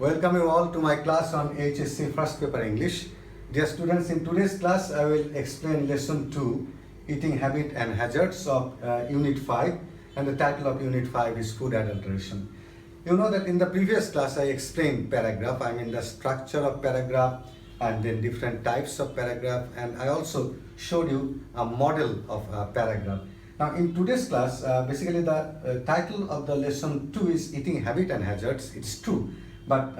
Welcome you all to my class on HSC First Paper English. Dear students, in today's class I will explain lesson 2, Eating Habit and Hazards of Unit 5, and the title of Unit 5 is Food Adulteration. You know that in the previous class I explained paragraph, I mean the structure of paragraph and then different types of paragraph, and I also showed you a model of a paragraph. Now in today's class, basically the title of the lesson 2 is Eating Habit and Hazards. It's true. But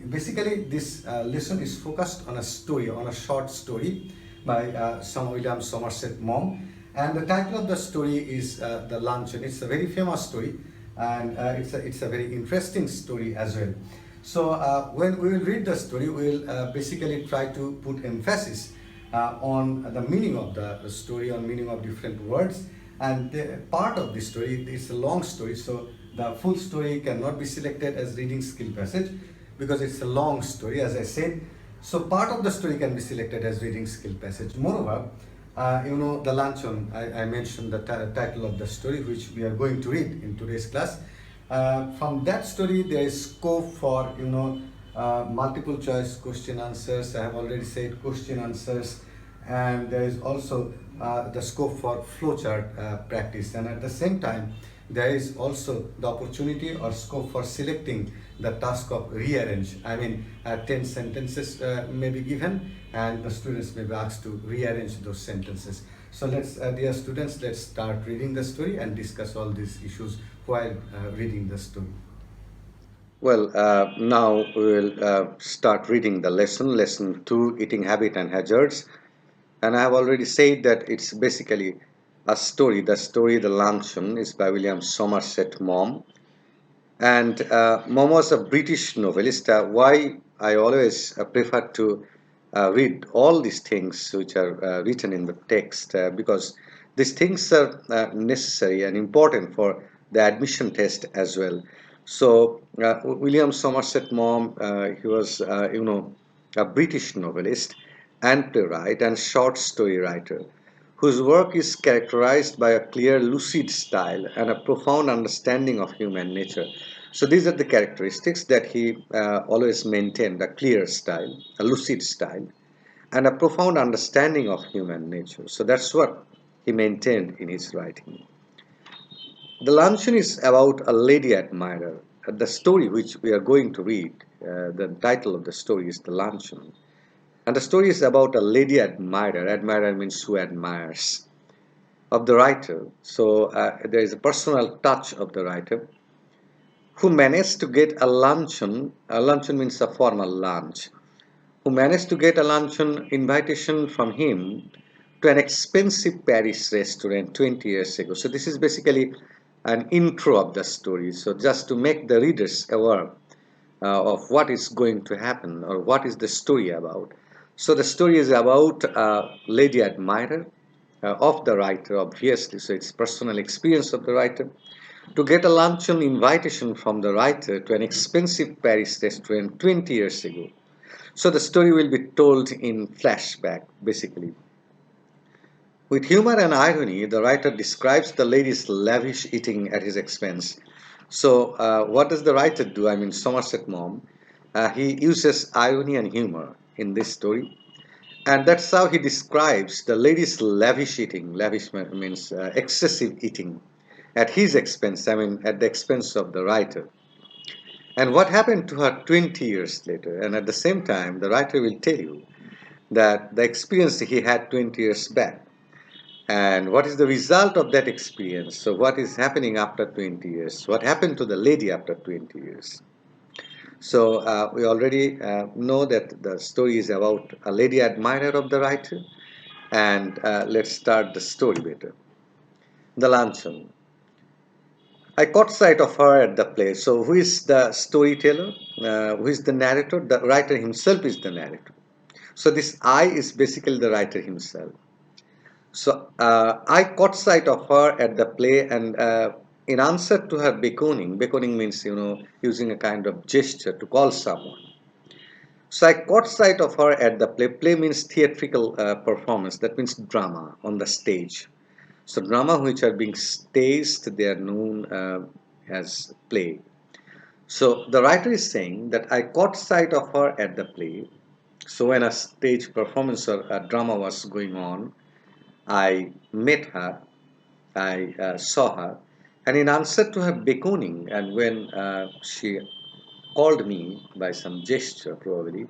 basically this lesson is focused on a story, on a short story by Sir William Somerset Maugham. And the title of the story is The Luncheon. It's a very famous story, and it's a very interesting story as well. So when we will read the story, we will basically try to put emphasis on the meaning of the story, on meaning of different words. And the part of the story, it's a long story, so the full story cannot be selected as reading skill passage because it's a long story, as I said. So part of the story can be selected as reading skill passage. Moreover, the luncheon, I mentioned the title of the story which we are going to read in today's class. From that story there is scope for multiple choice question answers. I have already said question answers, and there is also the scope for flowchart practice, and at the same time there is also the opportunity or scope for selecting the task of rearrange. I mean 10 sentences may be given and the students may be asked to rearrange those sentences. So let's, dear students, let's start reading the story and discuss all these issues while reading the story. Well, now we will start reading the lesson 2, Eating Habit and Hazards. And I have already said that it's basically a story. The story, The Luncheon, is by William Somerset Maugham. And Maugham was a British novelist. Why I always prefer to read all these things which are written in the text, because these things are necessary and important for the admission test as well. So William Somerset Maugham, he was a British novelist and playwright and short story writer whose work is characterized by a clear, lucid style and a profound understanding of human nature. So these are the characteristics that he always maintained: a clear style, a lucid style, and a profound understanding of human nature. So that's what he maintained in his writing. The Luncheon is about a lady admirer. The story which we are going to read, the title of the story is The Luncheon. And the story is about a lady admirer. Admirer means who admires, of the writer. So there is a personal touch of the writer who managed to get a luncheon. A luncheon means a formal lunch. Who managed to get a luncheon invitation from him to an expensive Paris restaurant 20 years ago. So this is basically an intro of the story. So just to make the readers aware of what is going to happen or what is the story about. So the story is about a lady admirer of the writer, obviously. So it's personal experience of the writer to get a luncheon invitation from the writer to an expensive Paris restaurant 20 years ago. So the story will be told in flashback, basically. With humor and irony, the writer describes the lady's lavish eating at his expense. So, what does the writer do? I mean, Somerset Maugham. He uses irony and humor in this story, and that's how he describes the lady's lavish eating. Lavish means excessive eating at his expense, I mean, at the expense of the writer. And what happened to her 20 years later. And at the same time, the writer will tell you that the experience he had 20 years back and what is the result of that experience. So what is happening after 20 years? What happened to the lady after 20 years? So we already know that the story is about a lady admirer of the writer, and let's start the story better. The luncheon. I caught sight of her at the play. So who is the storyteller? Who is the narrator? The writer himself is the narrator. So this I is basically the writer himself. So I caught sight of her at the play, and in answer to her beckoning means using a kind of gesture to call someone. So I caught sight of her at the play. Play means theatrical performance. That means drama on the stage. So drama which are being staged, they are known as play. So the writer is saying that I caught sight of her at the play. So when a stage performance or a drama was going on, I met her, I saw her, and in answer to her beckoning, and when she called me by some gesture probably,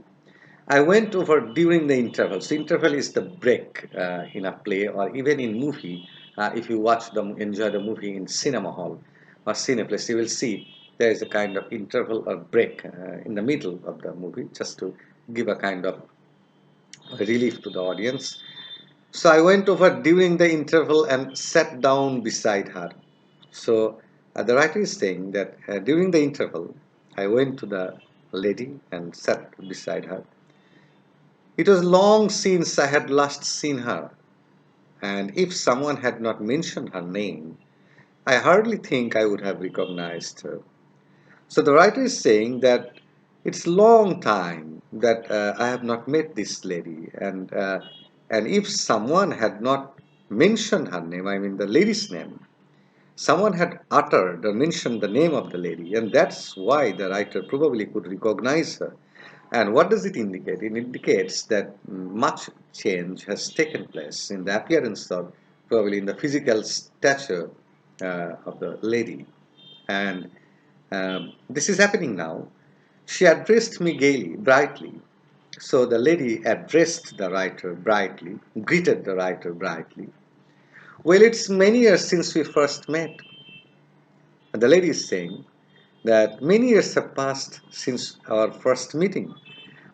I went over during the interval. So interval is the break in a play or even in movie. If you watch them, enjoy the movie in cinema hall or cineplex, you will see there is a kind of interval or break in the middle of the movie just to give a kind of relief to the audience. So I went over during the interval and sat down beside her. So the writer is saying that during the interval, I went to the lady and sat beside her. It was long since I had last seen her, and if someone had not mentioned her name, I hardly think I would have recognized her. So the writer is saying that it's long time that I have not met this lady, and if someone had not mentioned her name, I mean the lady's name, someone had uttered or mentioned the name of the lady, and that's why the writer probably could recognize her. And what does it indicate? It indicates that much change has taken place in the appearance of, probably in the physical stature of the lady. And this is happening now. She addressed me gaily, brightly. So the lady addressed the writer brightly, greeted the writer brightly. Well, it's many years since we first met. And the lady is saying that many years have passed since our first meeting.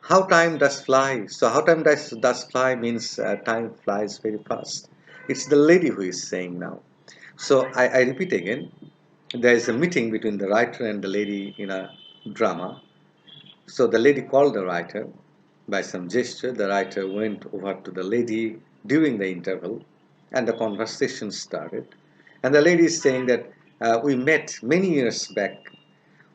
How time does fly. So how time does fly means time flies very fast. It's the lady who is saying now. So I repeat again, there is a meeting between the writer and the lady in a drama. So the lady called the writer by some gesture. The writer went over to the lady during the interval and the conversation started. And the lady is saying that we met many years back.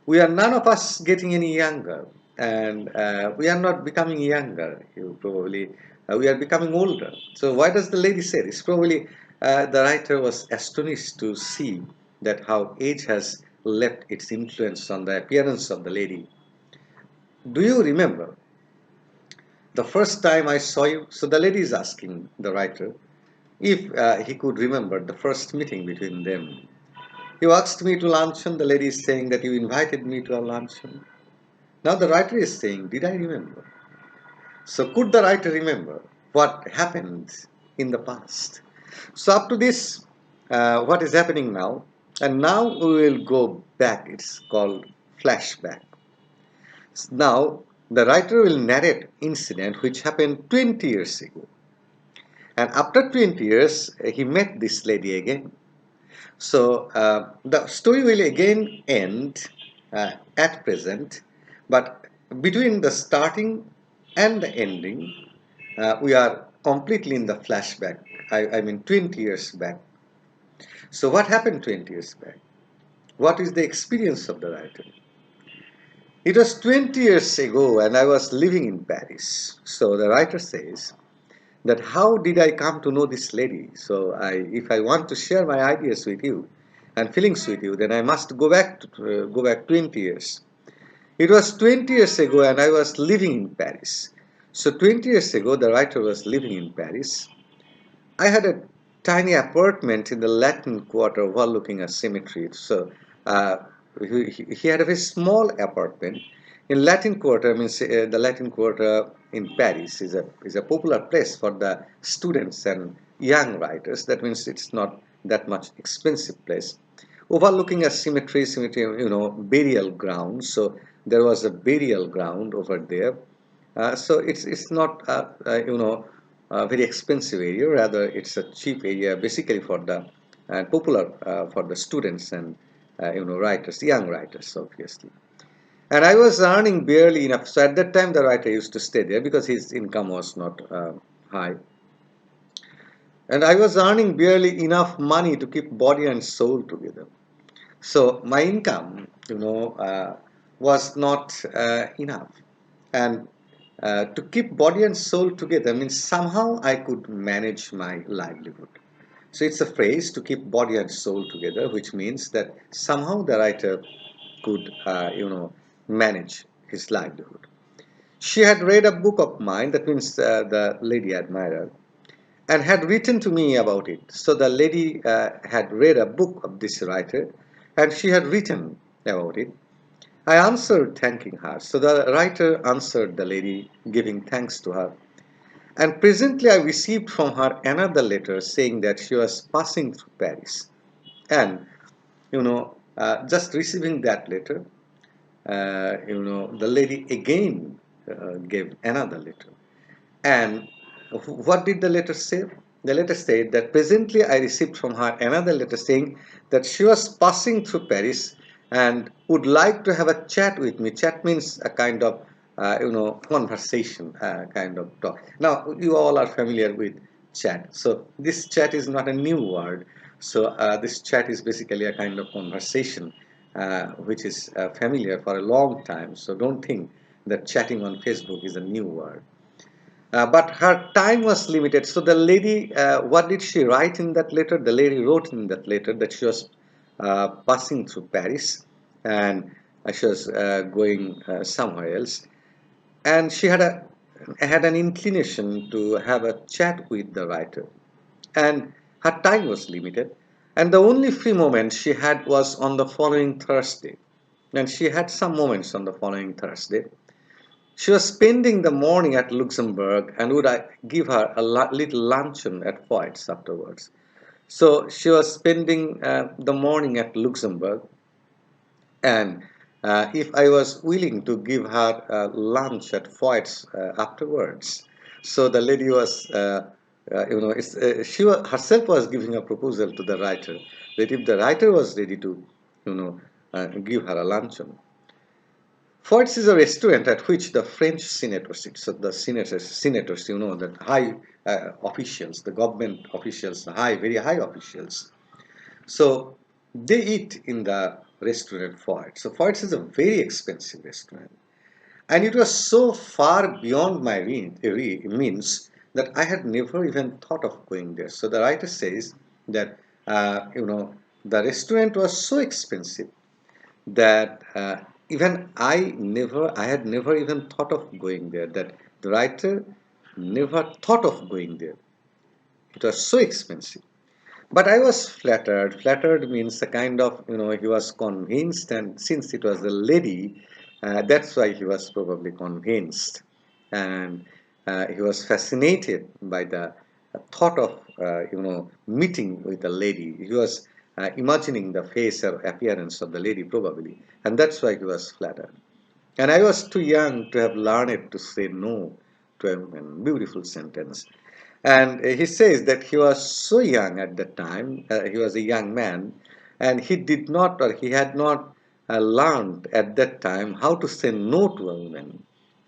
We are none of us getting any younger, and we are not becoming younger. You probably we are becoming older. So why does the lady say this? Probably the writer was astonished to see that how age has left its influence on the appearance of the lady. Do you remember the first time I saw you? So the lady is asking the writer if he could remember the first meeting between them. You asked me to luncheon. The lady is saying that you invited me to a luncheon. Now the writer is saying, did I remember? So could the writer remember what happened in the past? So up to this, what is happening now? And now we will go back. It's called flashback. Now the writer will narrate incident which happened 20 years ago. And after 20 years, he met this lady again. So the story will again end at present, but between the starting and the ending, we are completely in the flashback. I mean 20 years back. So what happened 20 years back? What is the experience of the writer? It was 20 years ago and I was living in Paris. So the writer says that how did I come to know this lady? So if I want to share my ideas with you and feelings with you, then I must go back 20 years. It was 20 years ago and I was living in Paris. So 20 years ago, the writer was living in Paris. I had a tiny apartment in the Latin Quarter overlooking a cemetery. So uh, he had a very small apartment. In Latin Quarter, means the Latin Quarter in Paris is a popular place for the students and young writers. That means it's not that much expensive place. Overlooking a cemetery, burial ground. So there was a burial ground over there. So it's not a very expensive area. Rather, it's a cheap area, basically for the popular for the students and writers, young writers, obviously. And I was earning barely enough. So at that time, the writer used to stay there because his income was not high. And I was earning barely enough money to keep body and soul together. So my income, was not enough. And to keep body and soul together means somehow I could manage my livelihood. So it's a phrase to keep body and soul together, which means that somehow the writer could, manage his livelihood. She had read a book of mine, that means the lady admirer, and had written to me about it. So the lady had read a book of this writer, and she had written about it. I answered thanking her. So the writer answered the lady, giving thanks to her. And presently I received from her another letter saying that she was passing through Paris. And, just receiving that letter, the lady again gave another letter. And what did the letter say? The letter said that presently I received from her another letter saying that she was passing through Paris and would like to have a chat with me. Chat means a kind of, conversation, kind of talk. Now, you all are familiar with chat. So this chat is not a new word. So this chat is basically a kind of conversation, which is familiar for a long time. So don't think that chatting on Facebook is a new word. But her time was limited. So the lady, what did she write in that letter? The lady wrote in that letter that she was passing through Paris and she was going somewhere else. And she had an inclination to have a chat with the writer. And her time was limited. And the only free moment she had was on the following Thursday. And she had some moments on the following Thursday. She was spending the morning at Luxembourg and would I give her a little luncheon at Foyt's afterwards. So she was spending the morning at Luxembourg, and if I was willing to give her lunch at Foyt's afterwards, so the lady was, herself was giving a proposal to the writer that if the writer was ready to, give her a luncheon. Foyt's is a restaurant at which the French senators sit. So the senators, the high officials, the government officials, the very high officials. So they eat in the restaurant Foyt's. So Foyt's is a very expensive restaurant. And it was so far beyond my means that I had never even thought of going there. So the writer says that, the restaurant was so expensive that even I had never even thought of going there, that the writer never thought of going there. It was so expensive. But I was flattered. Flattered means a kind of, he was convinced, and since it was a lady, that's why he was probably convinced. And he was fascinated by the thought of, meeting with a lady. He was imagining the face or appearance of the lady, probably. And that's why he was flattered. And I was too young to have learned to say no to a woman. Beautiful sentence. And he says that he was so young at that time, he was a young man, and he did not or he had not learned at that time how to say no to a woman.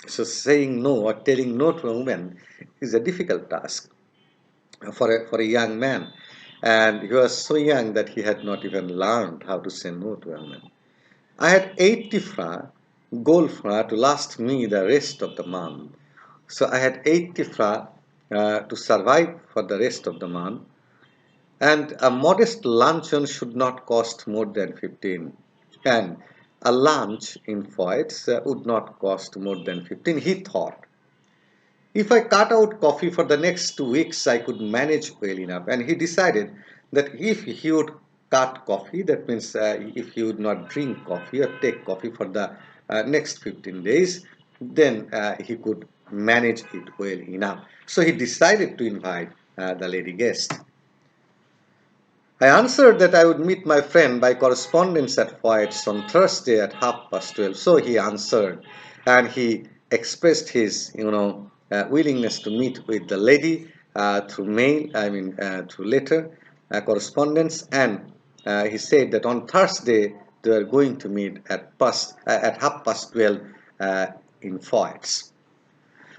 So saying no or telling no to a woman is a difficult task for a young man. And he was so young that he had not even learned how to say no to a woman. I had 80 francs, gold francs, to last me the rest of the month. So I had 80 francs to survive for the rest of the month. And a modest luncheon should not cost more than 15. And a lunch in Foyt's would not cost more than 15, he thought. If I cut out coffee for the next 2 weeks, I could manage well enough. And he decided that if he would cut coffee, that means if he would not drink coffee or take coffee for the next 15 days, then he could manage it well enough. So he decided to invite the lady guest. I answered that I would meet my friend by correspondence at Foyt's on Thursday at 12:30. So he answered, and he expressed his, willingness to meet with the lady through mail, through letter, correspondence, and he said that on Thursday they were going to meet at 12:30 in Foyt's.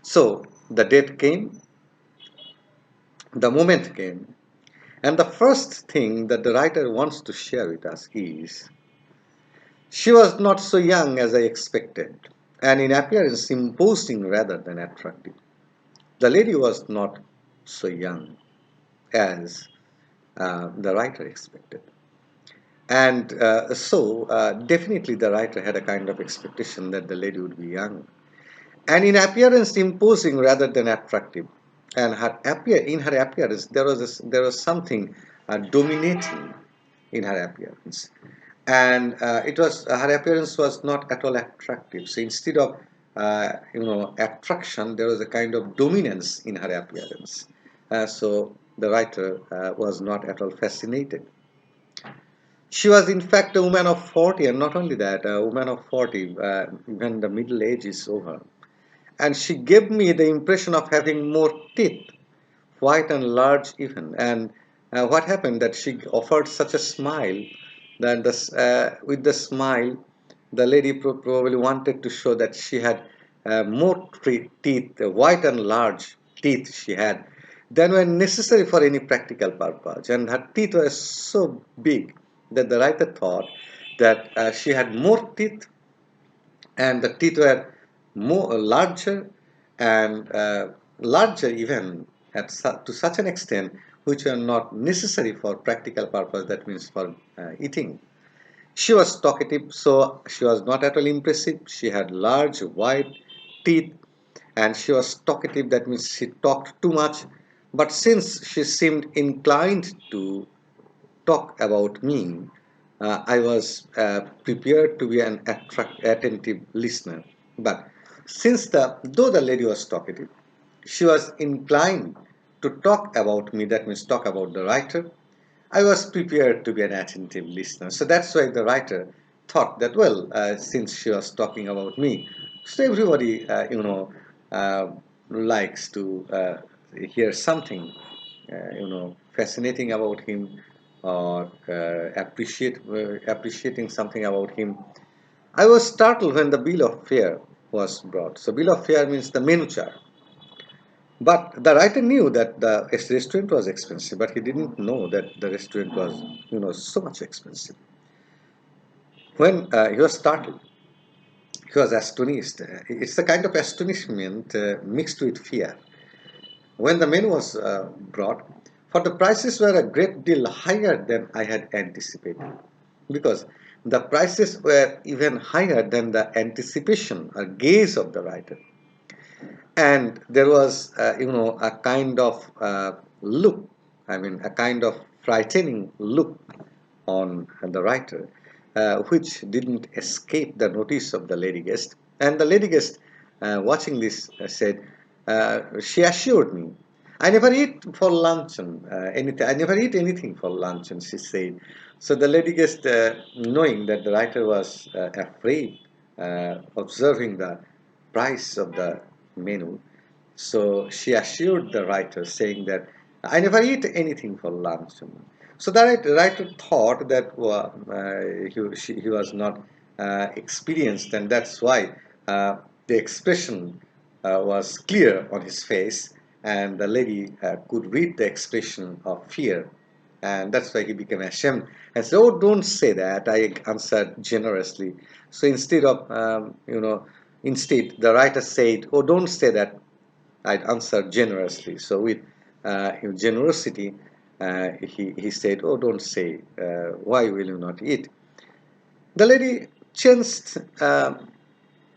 So the date came, the moment came. And the first thing that the writer wants to share with us is she was not so young as I expected, and in appearance imposing rather than attractive. The lady was not so young as the writer expected. And definitely the writer had a kind of expectation that the lady would be young and in appearance imposing rather than attractive. And in her appearance, there was something dominating in her appearance, and her appearance was not at all attractive. So instead of attraction, there was a kind of dominance in her appearance. So the writer was not at all fascinated. She was in fact a woman of 40, and not only that, a woman of 40 when the middle age is over. And she gave me the impression of having more teeth, white and large even. And what happened that she offered such a smile that with the smile, the lady probably wanted to show that she had more teeth, white and large teeth she had, than were necessary for any practical purpose. And her teeth were so big that the writer thought that she had more teeth, and the teeth were more larger and larger even to such an extent which were not necessary for practical purpose, that means for eating. She was talkative, so she was not at all impressive. She had large white teeth, and she was talkative, that means she talked too much. But since she seemed inclined to talk about me, I was prepared to be an attentive listener. But though the lady was talkative, she was inclined to talk about me, that means talk about the writer. I was prepared to be an attentive listener. So that's why the writer thought that, well, since she was talking about me, so everybody, uh, likes to hear something, fascinating about him, or appreciating something about him. I was startled when the bill of fare was brought. So bill of fare means the menu chart. But the writer knew that the restaurant was expensive, but he didn't know that the restaurant was, so much expensive. When he was startled, he was astonished. It's a kind of astonishment mixed with fear. When the menu was brought, for the prices were a great deal higher than I had anticipated, because the prices were even higher than the anticipation or gaze of the writer. And there was a kind of look, I mean a kind of frightening look on the writer, which didn't escape the notice of the lady guest. And the lady guest, watching this, said, she assured me, I never eat for luncheon anything. I never eat anything for luncheon, she said. So the lady guest, knowing that the writer was afraid, observing the price of the menu, so she assured the writer, saying that I never eat anything for luncheon. So the writer thought that he was not experienced, and that's why the expression was clear on his face, and the lady could read the expression of fear, and that's why he became ashamed and said, "Oh, don't say that." I answered generously. So instead the writer said, "Oh, don't say that." I'd answered generously. So with generosity, he said, "Oh, don't say. Why will you not eat?" The lady changed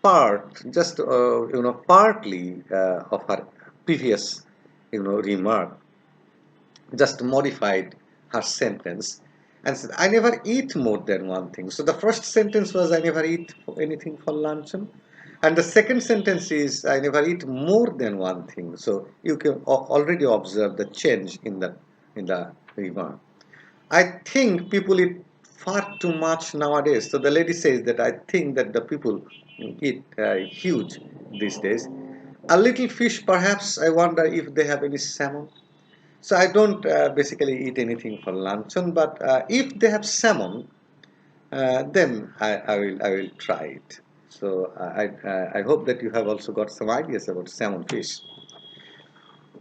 partly of her previous, remark, just modified her sentence and said, I never eat more than one thing. So the first sentence was, I never eat anything for luncheon. And the second sentence is, I never eat more than one thing. So you can already observe the change in the remark. I think people eat far too much nowadays. So the lady says that I think that the people eat huge these days. A little fish, perhaps. I wonder if they have any salmon. So I don't basically eat anything for luncheon, but if they have salmon, then I will try it. So I hope that you have also got some ideas about salmon fish.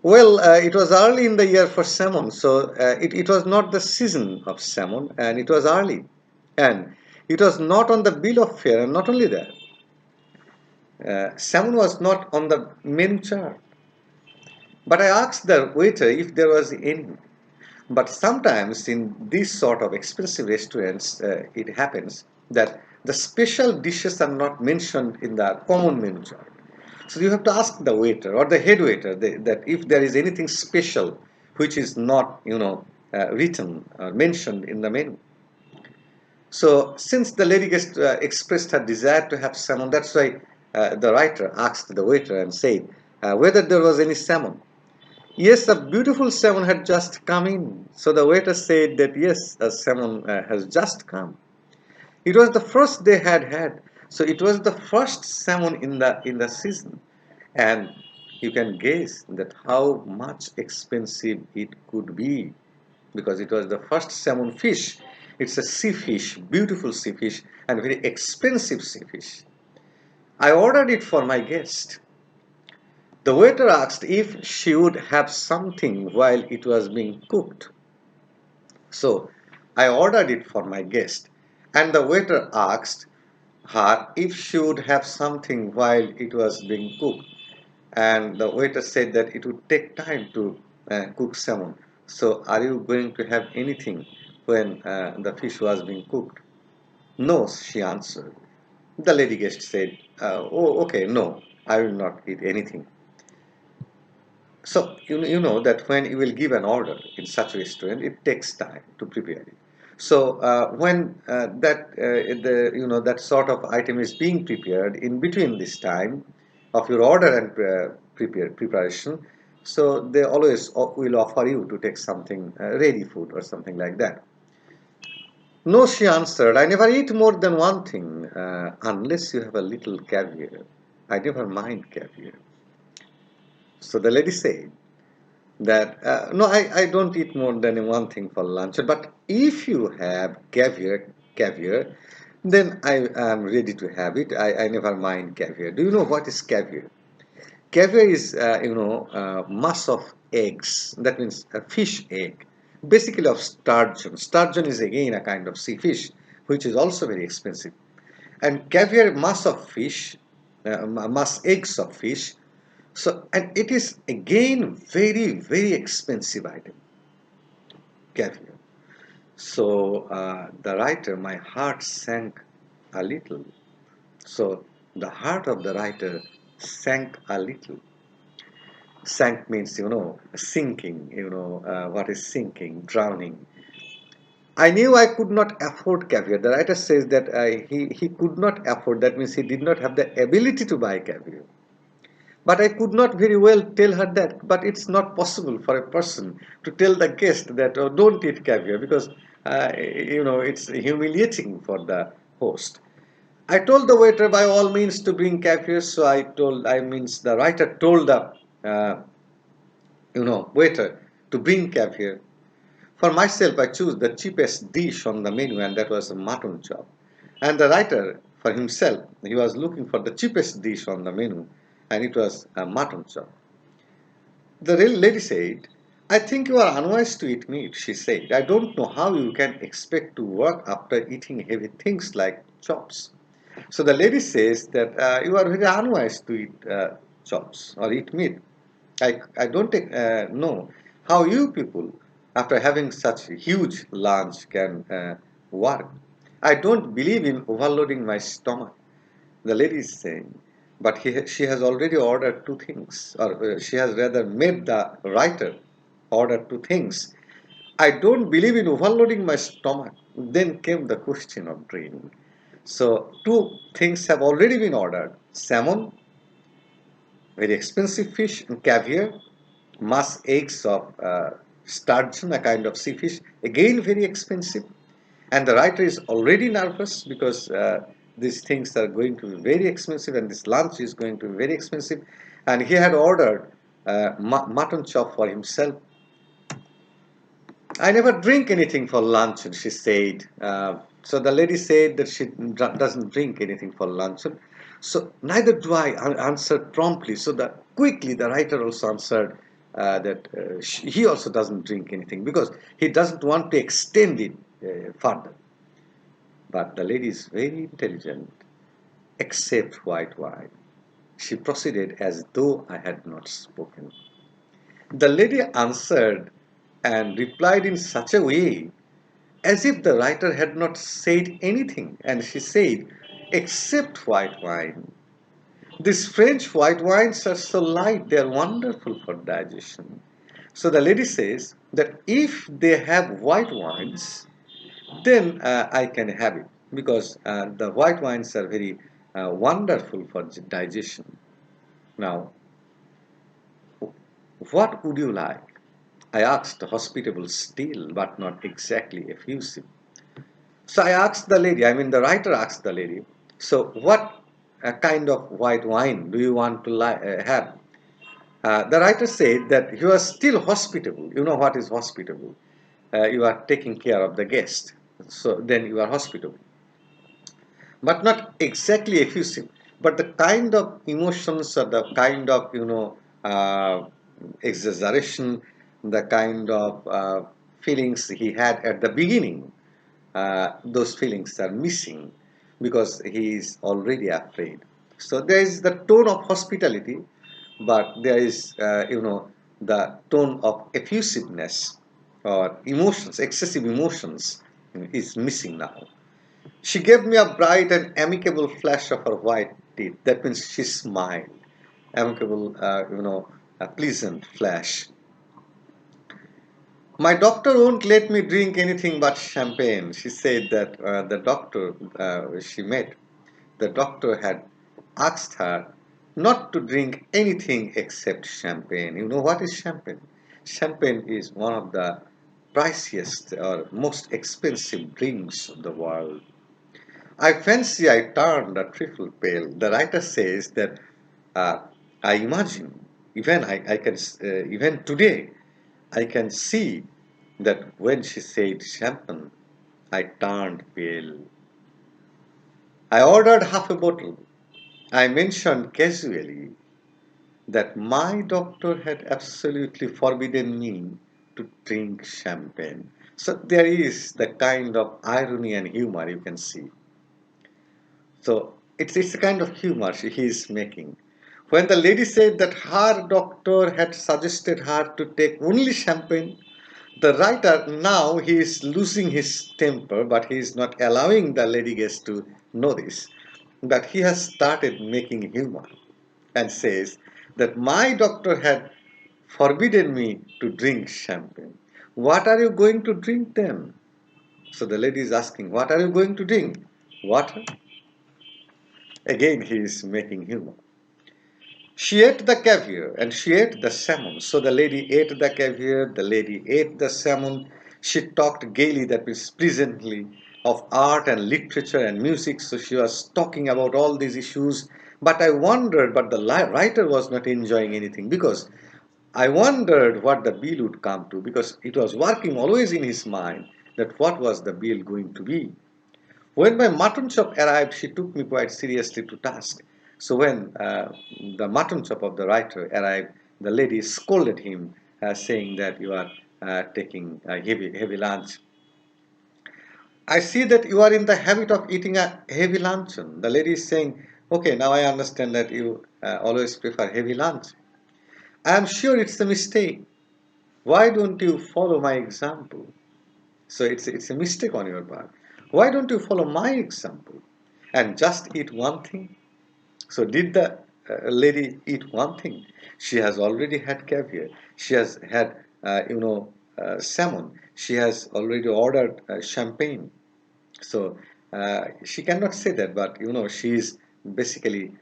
Well, it was early in the year for salmon, so it was not the season of salmon, and it was early, and it was not on the bill of fare, and not only that, salmon was not on the menu chart. But I asked the waiter if there was any. But sometimes in these sort of expensive restaurants, it happens that the special dishes are not mentioned in the common menu chart. So you have to ask the waiter or the head waiter that if there is anything special which is not, written or mentioned in the menu. So since the lady guest expressed her desire to have salmon, that's why the writer asked the waiter and said whether there was any salmon. Yes, a beautiful salmon had just come in. So the waiter said that yes, a salmon has just come. It was the first they had had. So it was the first salmon in the season. And you can guess that how much expensive it could be because it was the first salmon fish. It's a sea fish, beautiful sea fish, and very expensive sea fish. I ordered it for my guest. The waiter asked if she would have something while it was being cooked. So I ordered it for my guest, and the waiter asked her if she would have something while it was being cooked. And the waiter said that it would take time to cook salmon. So, are you going to have anything when the fish was being cooked? No, she answered. The lady guest said, oh, okay, no, I will not eat anything. So you know that when you will give an order in such a restaurant, it takes time to prepare it. So when that sort of item is being prepared in between this time of your order and preparation, so they always will offer you to take something ready food or something like that. No, she answered, I never eat more than one thing unless you have a little caviar. I never mind caviar. So the lady said, that no, I don't eat more than one thing for lunch, but if you have caviar, then I am ready to have it. I never mind caviar. Do you know what is caviar? Caviar is mass of eggs, that means a fish egg, basically of sturgeon is again a kind of sea fish which is also very expensive, and caviar mass of fish, mass eggs of fish. So, and it is again very, very expensive item, caviar. So, the writer, my heart sank a little. So, the heart of the writer sank a little. Sank means, sinking, what is sinking, drowning. I knew I could not afford caviar. The writer says that he could not afford, that means he did not have the ability to buy caviar. But I could not very well tell her that. But it's not possible for a person to tell the guest that, oh, don't eat caviar because, it's humiliating for the host. I told the waiter by all means to bring caviar. So the writer told the, waiter to bring caviar. For myself, I chose the cheapest dish on the menu, and that was a mutton chop. And the writer, for himself, he was looking for the cheapest dish on the menu, and it was a mutton chop. The lady said, I think you are unwise to eat meat, she said. I don't know how you can expect to work after eating heavy things like chops. So the lady says that you are very unwise to eat chops or eat meat. I don't know how you people, after having such a huge lunch, can work. I don't believe in overloading my stomach. The lady is saying, but she has already ordered two things, or she has rather made the writer order two things. I don't believe in overloading my stomach. Then came the question of draining. So, two things have already been ordered: salmon, very expensive fish, and caviar, mass eggs of sturgeon, a kind of sea fish, again very expensive. And the writer is already nervous because these things are going to be very expensive and this lunch is going to be very expensive. And he had ordered mutton chop for himself. I never drink anything for luncheon, she said. So the lady said that she doesn't drink anything for luncheon. So neither do I, answered promptly. So that quickly the writer also answered that he also doesn't drink anything because he doesn't want to extend it further. But the lady is very intelligent, except white wine. She proceeded as though I had not spoken. The lady answered and replied in such a way as if the writer had not said anything. And she said, "Except white wine. These French white wines are so light, they are wonderful for digestion." So the lady says that if they have white wines, then I can have it, because the white wines are very wonderful for digestion. Now, what would you like? I asked, hospitable still, but not exactly effusive. So I asked the lady, I mean, the writer asked the lady, "So, what kind of white wine do you want to have?" The writer said that you are still hospitable. You know what is hospitable? You are taking care of the guest. So then you are hospitable, but not exactly effusive. But the kind of emotions or the kind of, exaggeration, the kind of feelings he had at the beginning, those feelings are missing because he is already afraid. So there is the tone of hospitality, but there is, the tone of effusiveness or emotions, excessive emotions, is missing now. She gave me a bright and amicable flash of her white teeth. That means she smiled. Amicable, a pleasant flash. "My doctor won't let me drink anything but champagne." She said that the doctor she met, the doctor had asked her not to drink anything except champagne. You know what is champagne? Champagne is one of the priciest or most expensive drinks of the world. I fancy I turned a trifle pale. The writer says that uh, I imagine, I can, even today, I can see that when she said champagne, I turned pale. I ordered half a bottle. I mentioned casually that my doctor had absolutely forbidden me to drink champagne. So there is the kind of irony and humor you can see. So it's a kind of humor he is making. When the lady said that her doctor had suggested her to take only champagne, the writer now he is losing his temper, but he is not allowing the lady guest to know this. But he has started making humor and says that my doctor had forbidden me to drink champagne. What are you going to drink then? So the lady is asking, what are you going to drink? Water? Again, he is making humor. She ate the caviar and she ate the salmon. So the lady ate the caviar, the lady ate the salmon. She talked gaily, that is pleasantly, of art and literature and music. So she was talking about all these issues. But I wondered, but the writer was not enjoying anything, because I wondered what the bill would come to, because it was working always in his mind that what was the bill going to be. When my mutton chop arrived, she took me quite seriously to task. So when the mutton chop of the writer arrived, the lady scolded him, saying that you are taking a heavy lunch. "I see that you are in the habit of eating a heavy luncheon." The lady is saying, "Okay, now I understand that you always prefer heavy lunch. I am sure it's a mistake. Why don't you follow my example?" So it's a mistake on your part. Why don't you follow my example and just eat one thing? So did the lady eat one thing? She has already had caviar. She has had, salmon. She has already ordered champagne. So she cannot say that, but she is basically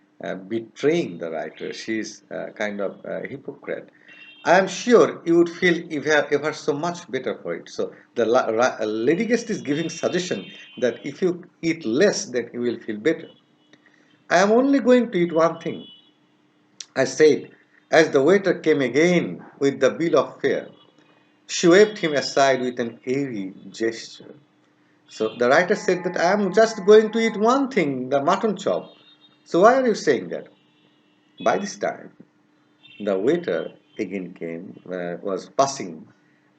betraying the writer. She is kind of a hypocrite. I am sure you would feel ever so much better for it. So the lady guest is giving suggestion that if you eat less, then you will feel better. "I am only going to eat one thing," I said, as the waiter came again with the bill of fare. She waved him aside with an airy gesture. So the writer said that I am just going to eat one thing, the mutton chop. So why are you saying that? By this time, the waiter again came, was passing,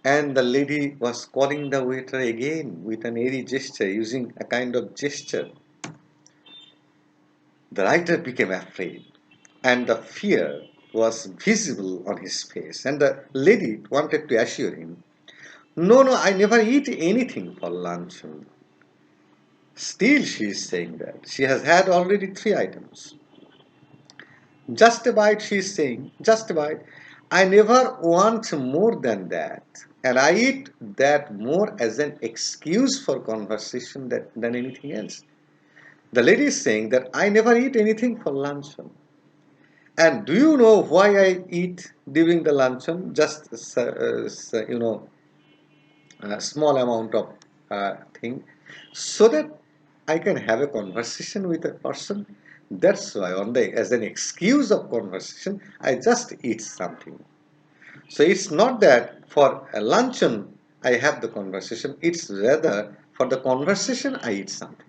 and the lady was calling the waiter again with an airy gesture, using a kind of gesture. The writer became afraid, and the fear was visible on his face, and the lady wanted to assure him No, no, I never eat anything for luncheon. Still, she is saying that. She has had already 3 items. Just a bite, she is saying. Just a bite. I never want more than that. And I eat that more as an excuse for conversation than anything else. The lady is saying that I never eat anything for luncheon. And do you know why I eat during the luncheon? Just, a small amount of thing, so that I can have a conversation with a person. That's why, as an excuse of conversation, I just eat something. So it's not that for a luncheon I have the conversation, it's rather for the conversation I eat something.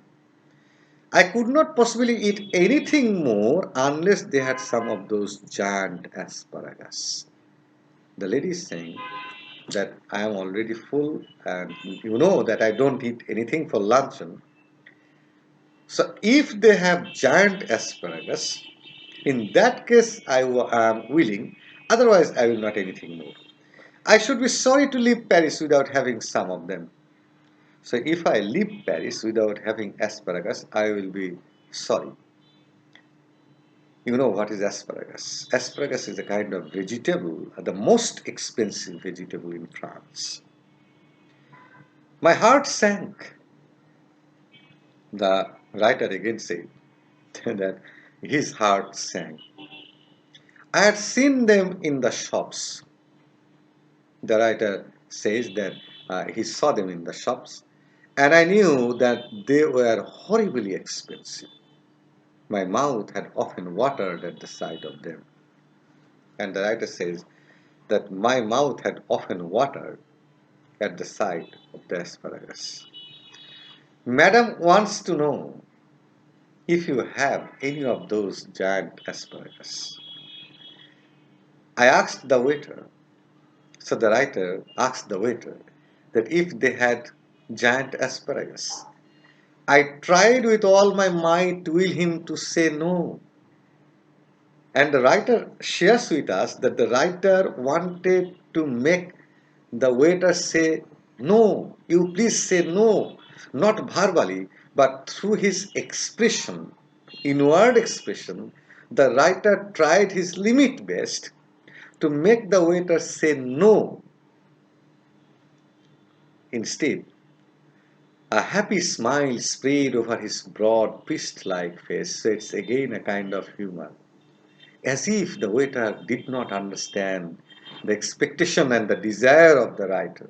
I could not possibly eat anything more unless they had some of those giant asparagus. The lady is saying that I am already full and you know that I don't eat anything for luncheon. So if they have giant asparagus, in that case I am willing, otherwise I will not anything more. I should be sorry to leave Paris without having some of them. So if I leave Paris without having asparagus, I will be sorry. You know what is asparagus? Asparagus is a kind of vegetable, the most expensive vegetable in France. My heart sank. The writer again said that his heart sank. I had seen them in the shops. The writer says that he saw them in the shops, and I knew that they were horribly expensive. My mouth had often watered at the sight of them. And the writer says that my mouth had often watered at the sight of the asparagus. Madam wants to know if you have any of those giant asparagus. I asked the waiter. So the writer asked the waiter that if they had giant asparagus. I tried with all my might to will him to say no. And the writer shares with us that the writer wanted to make the waiter say no, you please say no, not verbally, but through his expression, inward expression. The writer tried his limit best to make the waiter say no. Instead, a happy smile spread over his broad priest-like face, so it's again a kind of humor. As if the waiter did not understand the expectation and the desire of the writer.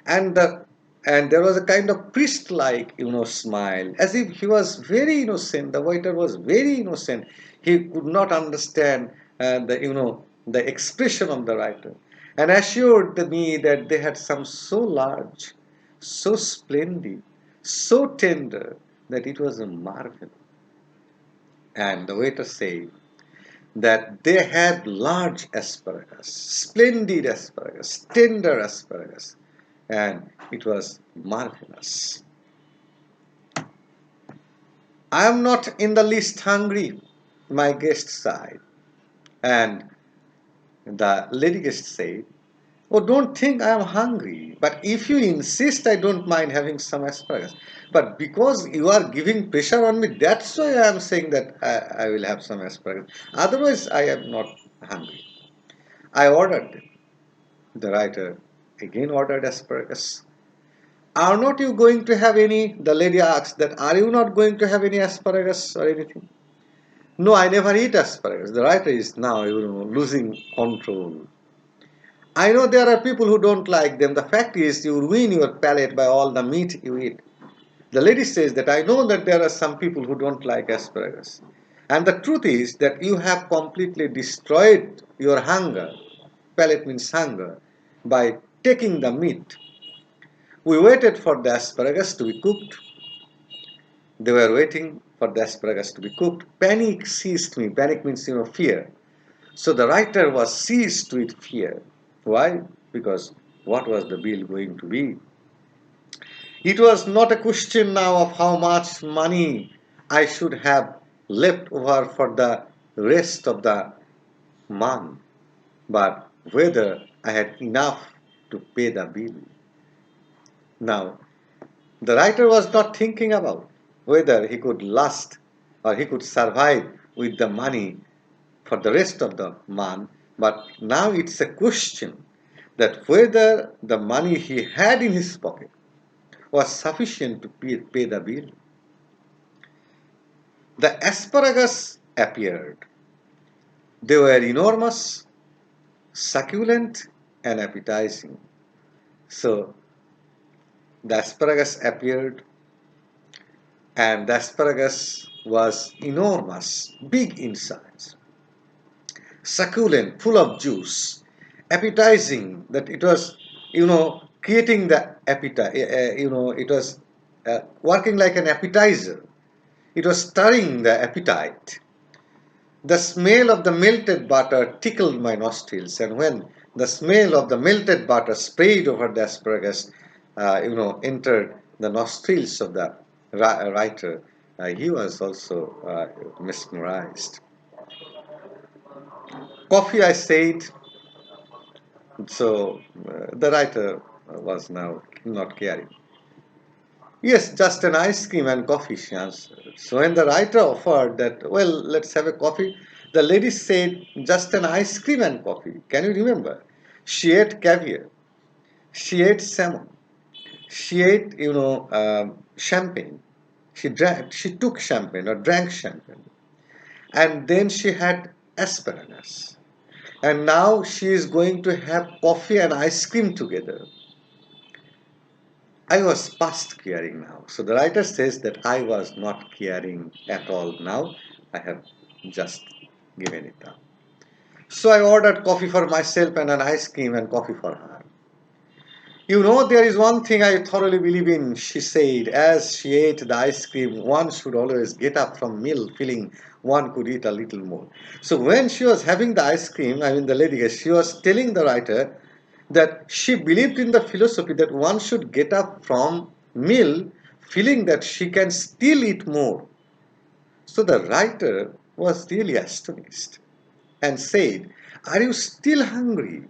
And there was a kind of priest-like, smile, as if he was very innocent. The waiter was very innocent. He could not understand the expression of the writer, and assured me that they had some so large, so splendid, so tender that it was a marvel. And the waiter said that they had large asparagus, splendid asparagus, tender asparagus, and it was marvelous. I am not in the least hungry, my guest sighed, and the lady guest said, oh, don't think I am hungry, but if you insist, I don't mind having some asparagus. But because you are giving pressure on me, that's why I am saying that I will have some asparagus. Otherwise, I am not hungry. I ordered them. The writer again ordered asparagus. Are not you going to have any? The lady asked that, are you not going to have any asparagus or anything? No, I never eat asparagus. The writer is now, losing control. I know there are people who don't like them. The fact is, you ruin your palate by all the meat you eat. The lady says that I know that there are some people who don't like asparagus. And the truth is that you have completely destroyed your hunger. Palate means hunger. By taking the meat. We waited for the asparagus to be cooked. They were waiting for the asparagus to be cooked. Panic seized me. Panic means, fear. So the writer was seized with fear. Why? Because what was the bill going to be? It was not a question now of how much money I should have left over for the rest of the month, but whether I had enough to pay the bill. Now, the writer was not thinking about whether he could last or he could survive with the money for the rest of the month, but now it's a question that whether the money he had in his pocket was sufficient to pay the bill. The asparagus appeared. They were enormous, succulent, and appetizing. So the asparagus appeared, and the asparagus was enormous, big in size, succulent, full of juice, appetizing, that it was, creating the appetite, it was working like an appetizer. It was stirring the appetite. The smell of the melted butter tickled my nostrils, and when the smell of the melted butter sprayed over the asparagus, entered the nostrils of the writer, he was also mesmerized. Coffee, I said. So the writer was now not caring. Yes, just an ice cream and coffee, she answered. So when the writer offered that, well, let's have a coffee, the lady said, just an ice cream and coffee. Can you remember? She ate caviar. She ate salmon. She ate, champagne. She took champagne or drank champagne. And then she had asparagus. And now she is going to have coffee and ice cream together. I was past caring now. So the writer says that I was not caring at all now. I have just given it up. So I ordered coffee for myself and an ice cream and coffee for her. There is one thing I thoroughly believe in, she said, as she ate the ice cream, one should always get up from meal feeling one could eat a little more. So when she was having the ice cream, the lady, she was telling the writer that she believed in the philosophy that one should get up from meal feeling that she can still eat more. So the writer was really astonished and said, "Are you still hungry?"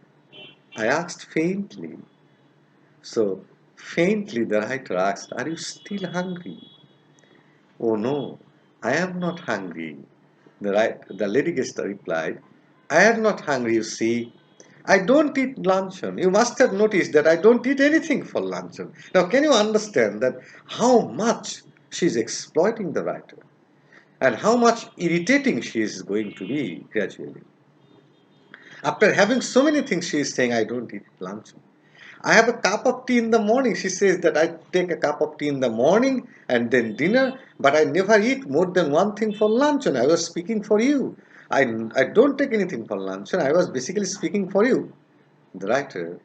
I asked faintly. So faintly the writer asked, "Are you still hungry?" "Oh no, I am not hungry." The lady guest replied, "I am not hungry, you see. I don't eat luncheon. You must have noticed that I don't eat anything for luncheon." Now, can you understand that how much she is exploiting the writer and how much irritating she is going to be gradually? After having so many things, she is saying, "I don't eat luncheon. I have a cup of tea in the morning." She says that I take a cup of tea in the morning and then dinner, but I never eat more than one thing for luncheon. I was speaking for you. I don't take anything for luncheon. I was basically speaking for you. The writer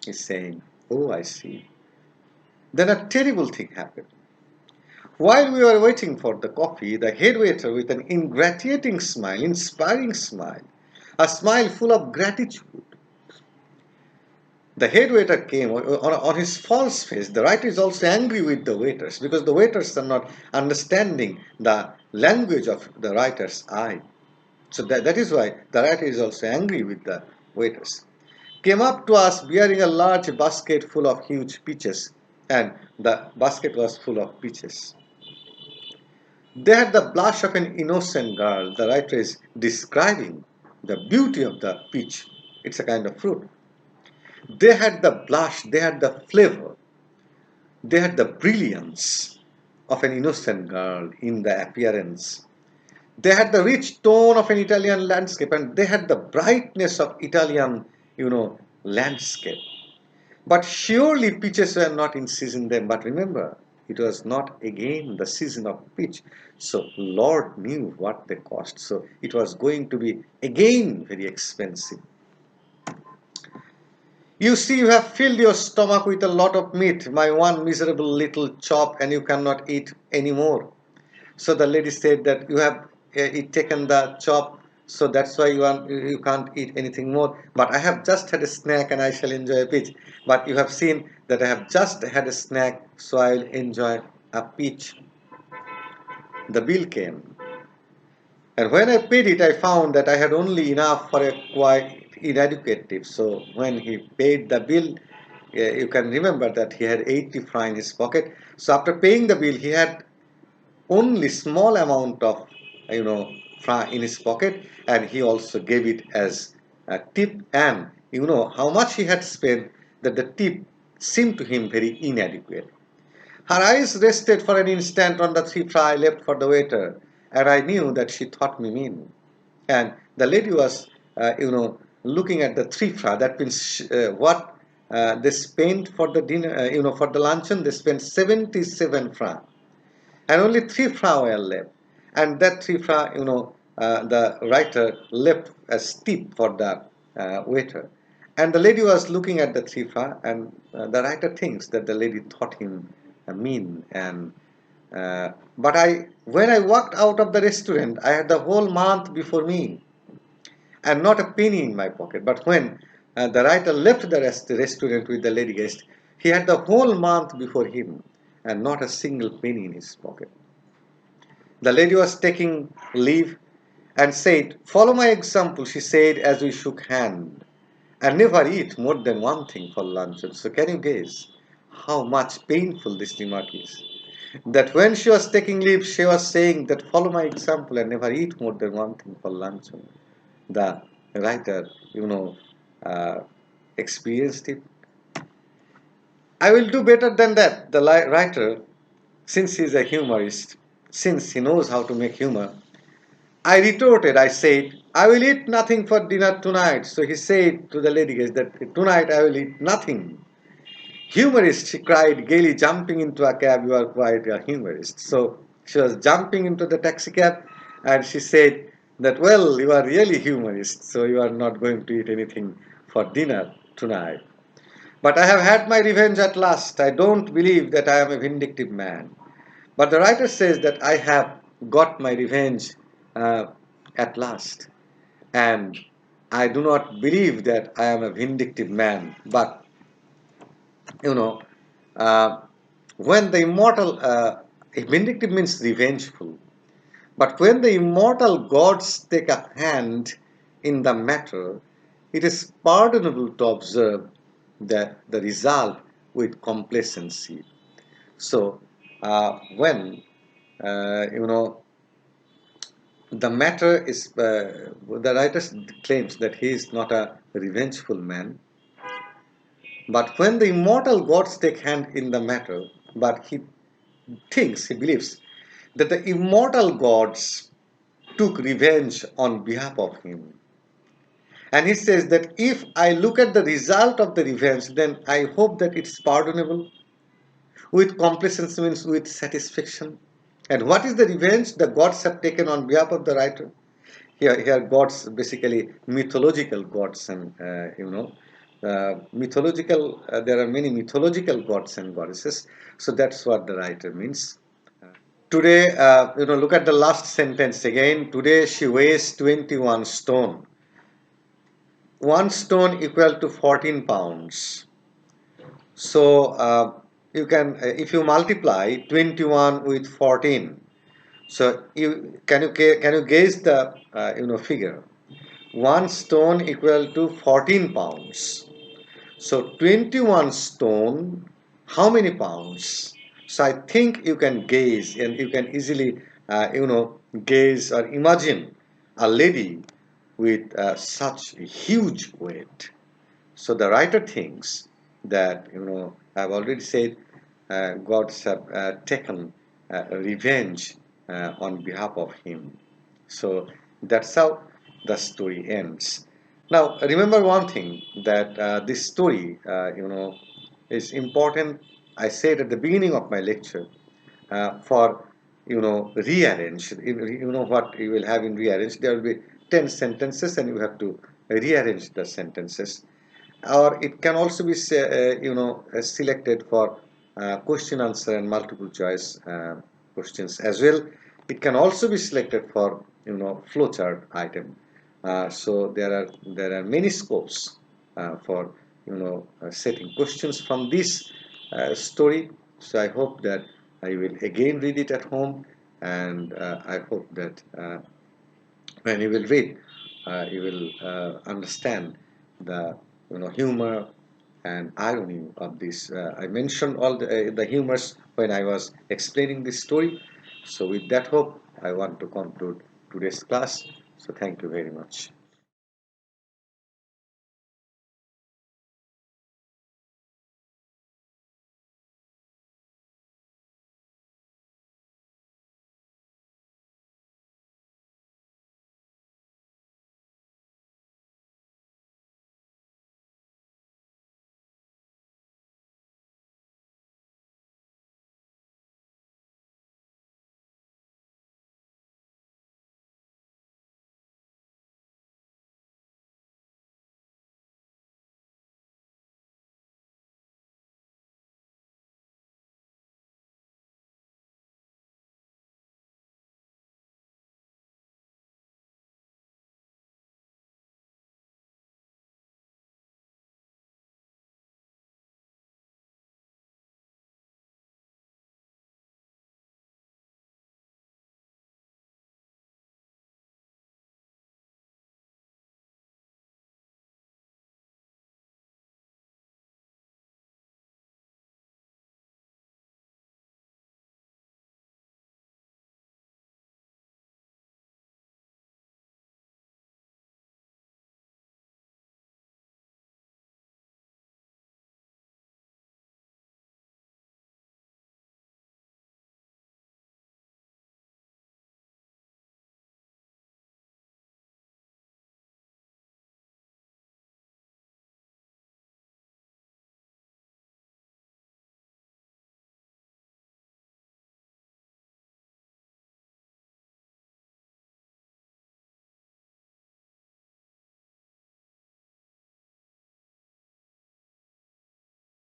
is saying, "Oh, I see." Then a terrible thing happened. While we were waiting for the coffee, the head waiter, with an ingratiating smile, inspiring smile, a smile full of gratitude, the head waiter came on his false face. The writer is also angry with the waiters because the waiters are not understanding the language of the writer's eye. So that is why the writer is also angry with the waiters. Came up to us bearing a large basket full of huge peaches, and the basket was full of peaches. They had the blush of an innocent girl. The writer is describing the beauty of the peach. It's a kind of fruit. They had the blush, they had the flavor, they had the brilliance of an innocent girl in the appearance. They had the rich tone of an Italian landscape, and they had the brightness of Italian, landscape. But surely peaches were not in season then. But remember, it was not again the season of peach. So Lord knew what they cost. So it was going to be again very expensive. "You see, you have filled your stomach with a lot of meat, my one miserable little chop, and you cannot eat any more." So the lady said that you have taken the chop, so that's why you can't eat anything more. But I have just had a snack and I shall enjoy a peach. But you have seen that I have just had a snack, so I'll enjoy a peach. The bill came. And when I paid it, I found that I had only enough for a quite inadequate tips. So when he paid the bill, you can remember that he had 80 francs in his pocket. So after paying the bill, he had only small amount of franc in his pocket, and he also gave it as a tip. And you know how much he had spent, that the tip seemed to him very inadequate. Her eyes rested for an instant on the 3 francs I left for the waiter, and I knew that she thought me mean. And the lady was, looking at the 3 francs. That means what they spent for the dinner, for the luncheon. They spent 77 francs, and only 3 francs were left. And that 3 francs, the writer left as tip for the waiter. And the lady was looking at the 3 francs, and the writer thinks that the lady thought him mean. And but when I walked out of the restaurant, I had the whole month before me, and not a penny in my pocket. But when the writer left the restaurant with the lady guest, he had the whole month before him, and not a single penny in his pocket. The lady was taking leave and said, "Follow my example," she said as we shook hands, "and never eat more than one thing for luncheon." So can you guess how much painful this remark is? That when she was taking leave, she was saying that follow my example and never eat more than one thing for luncheon. The writer, uh, experienced it. I will do better than that. The writer, since he is a humorist, since he knows how to make humor, I retorted, I said, "I will eat nothing for dinner tonight." So he said to the lady guest that tonight I will eat nothing. "Humorist," she cried, gaily jumping into a cab, "you are quite a humorist." So she was jumping into the taxi cab, and she said that, "Well, you are really humorist, so you are not going to eat anything for dinner tonight. But I have had my revenge at last. I don't believe that I am a vindictive man. But the writer says that I have got my revenge uh, at last. And I do not believe that I am a vindictive man. But, you know, uh, when the immortal, vindictive means revengeful. But when the immortal gods take a hand in the matter, it is pardonable to observe that the result with complacency. So, when you know the matter is, the writer claims that he is not a revengeful man, but when the immortal gods take hand in the matter, but he believes that the immortal gods took revenge on behalf of him. And he says that if I look at the result of the revenge, then I hope that it's pardonable. With complacency means with satisfaction. And what is the revenge the gods have taken on behalf of the writer? Here gods, basically mythological gods, and mythological. There are many mythological gods and goddesses. So that's what the writer means. Today, look at the last sentence again. Today she weighs 21 stone. One stone equal to 14 pounds. So you can, if you multiply 21 with 14, so can you guess the figure? One stone equal to 14 pounds. So 21 stone, how many pounds? So I think you can gaze, and you can easily gaze or imagine a lady with such a huge weight. So the writer thinks that, I've already said, gods have taken revenge on behalf of him. So that's how the story ends. Now, remember one thing, that this story, is important. I said at the beginning of my lecture, for rearrange. You know what you will have in rearrange. There will be 10 sentences, and you have to rearrange the sentences. Or it can also be selected for question answer and multiple choice questions as well. It can also be selected for flowchart item. So there are many scopes for setting questions from this story. So I hope that I will again read it at home, and I hope that when you will read, you will understand the humor and irony of this. I mentioned all the humors when I was explaining this story. So with that hope, I want to conclude today's class. So thank you very much.